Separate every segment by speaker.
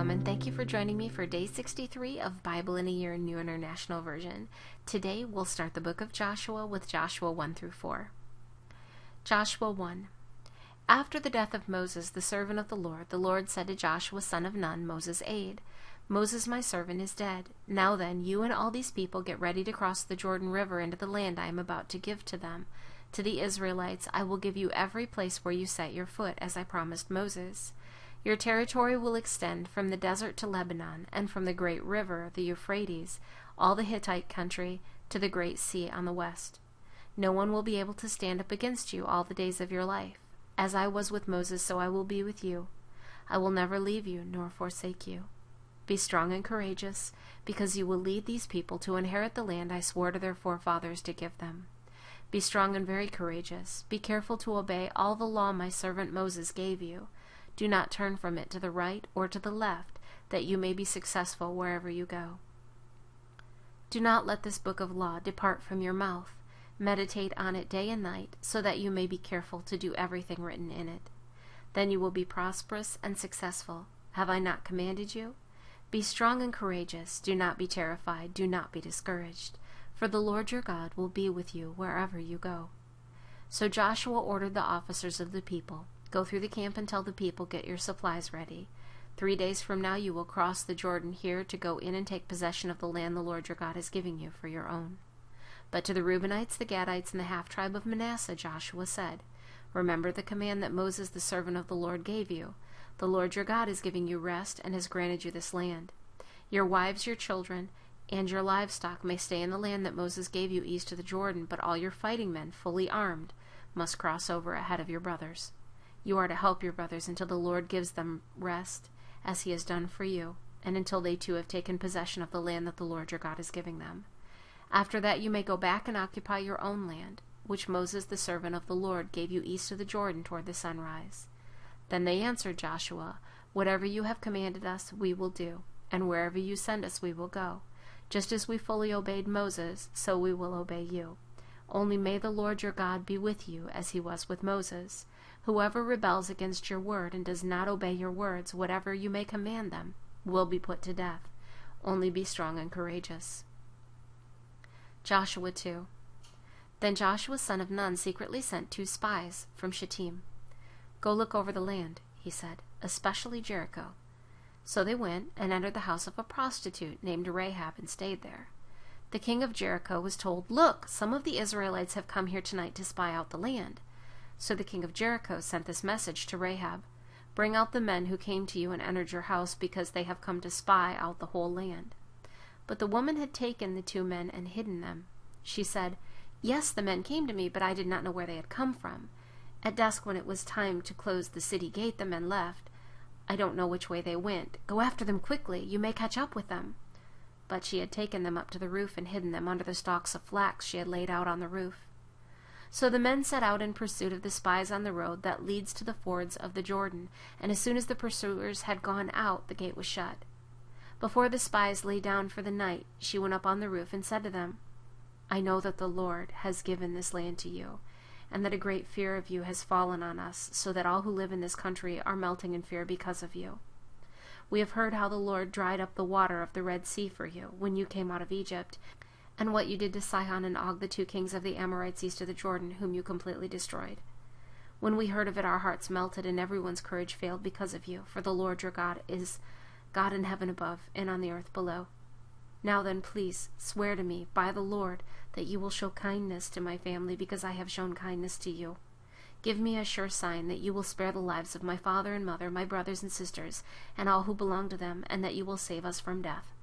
Speaker 1: Welcome, and thank you for joining me for Day 63 of Bible in a Year New International Version. Today we'll start the book of Joshua with Joshua 1 through 4. Joshua 1. After the death of Moses, the servant of the Lord said to Joshua son of Nun, Moses' aide, Moses my servant is dead. Now then, you and all these people get ready to cross the Jordan River into the land I am about to give to them. To the Israelites I will give you every place where you set your foot, as I promised Moses. Your territory will extend from the desert to Lebanon, and from the great river, the Euphrates, all the Hittite country, to the great sea on the west. No one will be able to stand up against you all the days of your life. As I was with Moses, so I will be with you. I will never leave you nor forsake you. Be strong and courageous, because you will lead these people to inherit the land I swore to their forefathers to give them. Be strong and very courageous. Be careful to obey all the law my servant Moses gave you. Do not turn from it to the right or to the left, that you may be successful wherever you go. Do not let this book of law depart from your mouth. Meditate on it day and night, so that you may be careful to do everything written in it. Then you will be prosperous and successful. Have I not commanded you? Be strong and courageous. Do not be terrified. Do not be discouraged. For the Lord your God will be with you wherever you go. So Joshua ordered the officers of the people, Go through the camp and tell the people, Get your supplies ready. 3 days from now you will cross the Jordan here to go in and take possession of the land the Lord your God is giving you for your own. But to the Reubenites, the Gadites, and the half-tribe of Manasseh, Joshua said, Remember the command that Moses the servant of the Lord gave you. The Lord your God is giving you rest and has granted you this land. Your wives, your children, and your livestock may stay in the land that Moses gave you east of the Jordan, but all your fighting men, fully armed, must cross over ahead of your brothers. You are to help your brothers until the Lord gives them rest, as he has done for you, and until they too have taken possession of the land that the Lord your God is giving them. After that you may go back and occupy your own land, which Moses the servant of the Lord gave you east of the Jordan toward the sunrise. Then they answered Joshua, Whatever you have commanded us, we will do, and wherever you send us we will go. Just as we fully obeyed Moses, so we will obey you. Only may the Lord your God be with you, as he was with Moses. Whoever rebels against your word and does not obey your words, whatever you may command them, will be put to death. Only be strong and courageous. Joshua 2. Then Joshua son of Nun secretly sent 2 spies from Shittim. Go look over the land, he said, especially Jericho. So they went and entered the house of a prostitute named Rahab and stayed there. The king of Jericho was told, Look, some of the Israelites have come here tonight to spy out the land. So the king of Jericho sent this message to Rahab, Bring out the men who came to you and entered your house, because they have come to spy out the whole land. But the woman had taken the 2 men and hidden them. She said, Yes, the men came to me, but I did not know where they had come from. At dusk, when it was time to close the city gate, the men left. I don't know which way they went. Go after them quickly. You may catch up with them. But she had taken them up to the roof and hidden them under the stalks of flax she had laid out on the roof. So the men set out in pursuit of the spies on the road that leads to the fords of the Jordan, and as soon as the pursuers had gone out, the gate was shut. Before the spies lay down for the night, she went up on the roof and said to them, I know that the Lord has given this land to you, and that a great fear of you has fallen on us, so that all who live in this country are melting in fear because of you. We have heard how the Lord dried up the water of the Red Sea for you when you came out of Egypt, and what you did to Sihon and Og, the 2 kings of the Amorites east of the Jordan, whom you completely destroyed. When we heard of it, our hearts melted, and everyone's courage failed because of you, for the Lord your God is God in heaven above and on the earth below. Now then, please swear to me by the Lord that you will show kindness to my family, because I have shown kindness to you. Give me a sure sign that you will spare the lives of my father and mother, my brothers and sisters, and all who belong to them, and that you will save us from death.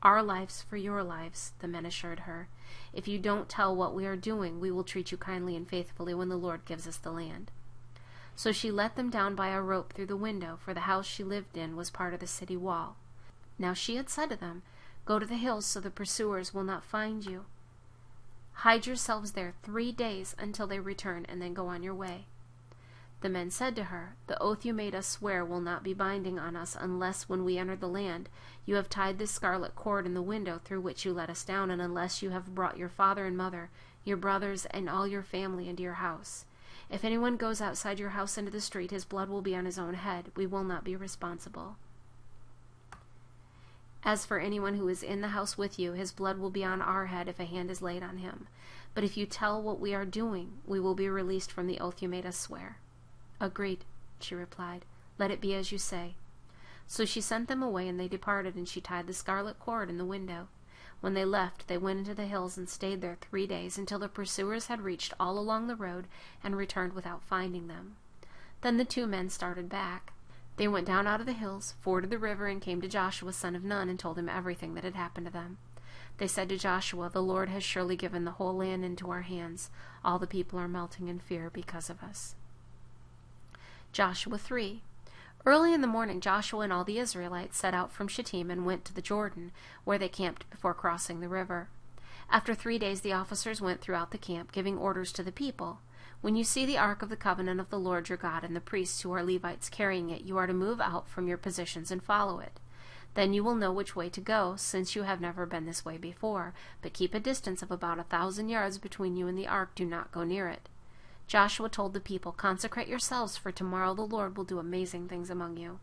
Speaker 1: Our lives for your lives, the men assured her. If you don't tell what we are doing, we will treat you kindly and faithfully when the Lord gives us the land. So she let them down by a rope through the window, for the house she lived in was part of the city wall. Now she had said to them, Go to the hills so the pursuers will not find you. Hide yourselves there 3 days until they return, and then go on your way. The men said to her, The oath you made us swear will not be binding on us unless, when we enter the land, you have tied this scarlet cord in the window through which you let us down, and unless you have brought your father and mother, your brothers, and all your family into your house. If anyone goes outside your house into the street, his blood will be on his own head. We will not be responsible. As for anyone who is in the house with you, his blood will be on our head if a hand is laid on him. But if you tell what we are doing, we will be released from the oath you made us swear." "Agreed," she replied. "Let it be as you say." So she sent them away, and they departed, and she tied the scarlet cord in the window. When they left, they went into the hills and stayed there 3 days, until the pursuers had reached all along the road and returned without finding them. Then the 2 men started back. They went down out of the hills, forded the river, and came to Joshua son of Nun, and told him everything that had happened to them. They said to Joshua, "The Lord has surely given the whole land into our hands. All the people are melting in fear because of us." Joshua 3. Early in the morning, Joshua and all the Israelites set out from Shittim and went to the Jordan, where they camped before crossing the river. After 3 days, the officers went throughout the camp, giving orders to the people. "When you see the ark of the covenant of the Lord your God and the priests who are Levites carrying it, you are to move out from your positions and follow it. Then you will know which way to go, since you have never been this way before. But keep a distance of about 1,000 yards between you and the ark. Do not go near it." Joshua told the people, "Consecrate yourselves, for tomorrow the Lord will do amazing things among you."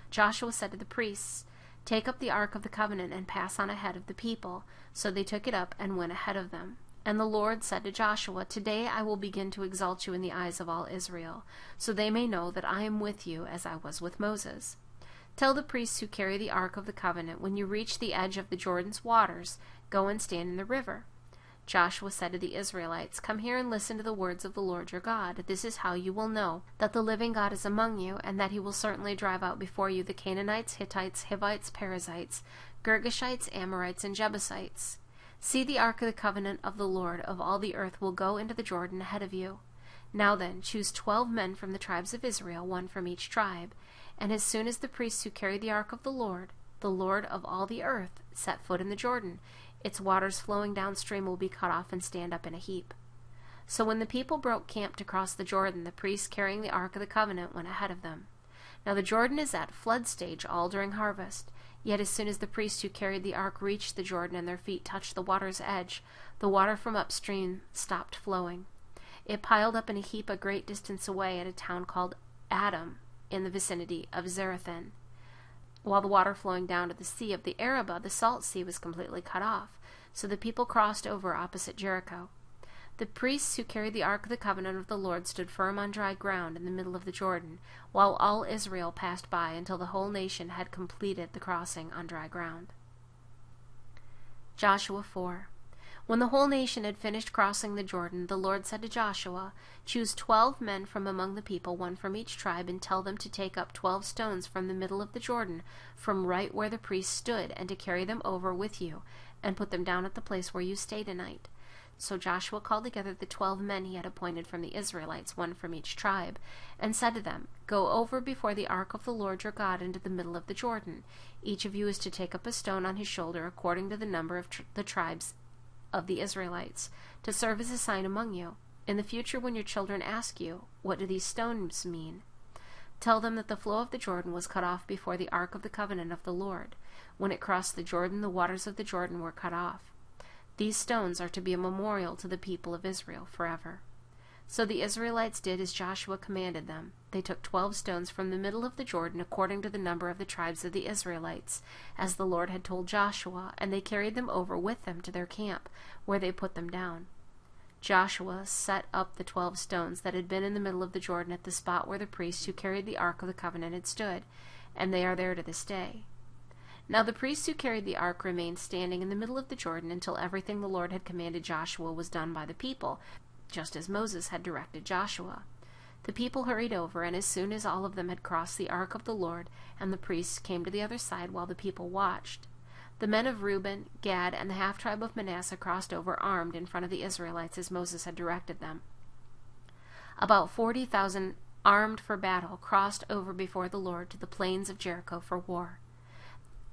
Speaker 1: Joshua said to the priests, "Take up the ark of the covenant and pass on ahead of the people." So they took it up and went ahead of them. And the Lord said to Joshua, "Today I will begin to exalt you in the eyes of all Israel, so they may know that I am with you as I was with Moses. Tell the priests who carry the ark of the covenant, when you reach the edge of the Jordan's waters, go and stand in the river." Joshua said to the Israelites, "Come here and listen to the words of the Lord your God. This is how you will know that the living God is among you, and that he will certainly drive out before you the Canaanites, Hittites, Hivites, Perizzites, Girgashites, Amorites, and Jebusites. See, the ark of the covenant of the Lord of all the earth will go into the Jordan ahead of you. Now then, choose 12 men from the tribes of Israel, 1 from each tribe. And as soon as the priests who carry the ark of the Lord of all the earth, set foot in the Jordan, its waters flowing downstream will be cut off and stand up in a heap." So when the people broke camp to cross the Jordan, the priests carrying the ark of the covenant went ahead of them. Now the Jordan is at flood stage all during harvest. Yet as soon as the priests who carried the ark reached the Jordan and their feet touched the water's edge, the water from upstream stopped flowing. It piled up in a heap a great distance away at a town called Adam, in the vicinity of Zarethan. While the water flowing down to the sea of the Arabah, the salt sea, was completely cut off, so the people crossed over opposite Jericho. The priests who carried the ark of the covenant of the Lord stood firm on dry ground in the middle of the Jordan, while all Israel passed by until the whole nation had completed the crossing on dry ground. Joshua 4. When the whole nation had finished crossing the Jordan, the Lord said to Joshua, "Choose 12 men from among the people, 1 from each tribe, and tell them to take up 12 stones from the middle of the Jordan, from right where the priests stood, and to carry them over with you, and put them down at the place where you stay tonight." So Joshua called together the 12 men he had appointed from the Israelites, 1 from each tribe, and said to them, "Go over before the ark of the Lord your God into the middle of the Jordan. Each of you is to take up a stone on his shoulder according to the number of the tribes of the Israelites, to serve as a sign among you. In the future, when your children ask you, 'What do these stones mean?' tell them that the flow of the Jordan was cut off before the ark of the covenant of the Lord. When it crossed the Jordan, the waters of the Jordan were cut off. These stones are to be a memorial to the people of Israel forever." So the Israelites did as Joshua commanded them. They took 12 stones from the middle of the Jordan according to the number of the tribes of the Israelites, as the Lord had told Joshua, and they carried them over with them to their camp, where they put them down. Joshua set up the 12 stones that had been in the middle of the Jordan at the spot where the priests who carried the ark of the covenant had stood, and they are there to this day. Now the priests who carried the ark remained standing in the middle of the Jordan until everything the Lord had commanded Joshua was done by the people, just as Moses had directed Joshua. The people hurried over, and as soon as all of them had crossed the ark of the Lord, and the priests came to the other side while the people watched, the men of Reuben, Gad, and the half-tribe of Manasseh crossed over armed in front of the Israelites as Moses had directed them. About 40,000 armed for battle crossed over before the Lord to the plains of Jericho for war.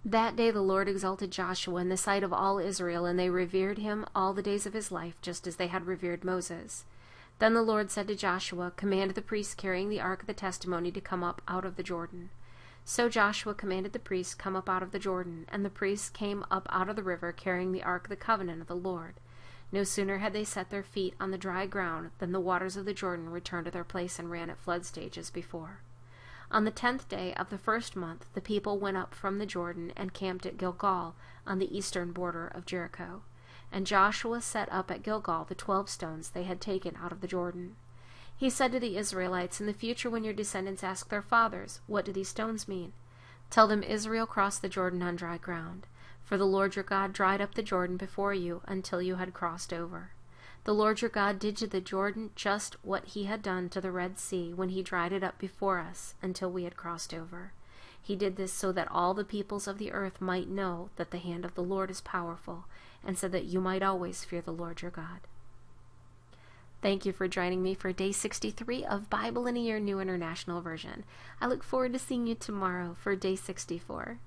Speaker 1: That day the Lord exalted Joshua in the sight of all Israel, and they revered him all the days of his life, just as they had revered Moses. Then the Lord said to Joshua, "Command the priests carrying the ark of the testimony to come up out of the Jordan." So Joshua commanded the priests come up out of the Jordan, and the priests came up out of the river carrying the ark of the covenant of the Lord. No sooner had they set their feet on the dry ground than the waters of the Jordan returned to their place and ran at flood stage as before. On the 10th day of the first month, the people went up from the Jordan and camped at Gilgal on the eastern border of Jericho. And Joshua set up at Gilgal the 12 stones they had taken out of the Jordan. He said to the Israelites, "In the future when your descendants ask their fathers, 'What do these stones mean?' tell them Israel crossed the Jordan on dry ground. For the Lord your God dried up the Jordan before you until you had crossed over. The Lord your God did to the Jordan just what he had done to the Red Sea when he dried it up before us until we had crossed over. He did this so that all the peoples of the earth might know that the hand of the Lord is powerful, and so that you might always fear the Lord your God." Thank you for joining me for Day 63 of Bible in a Year New International Version. I look forward to seeing you tomorrow for Day 64.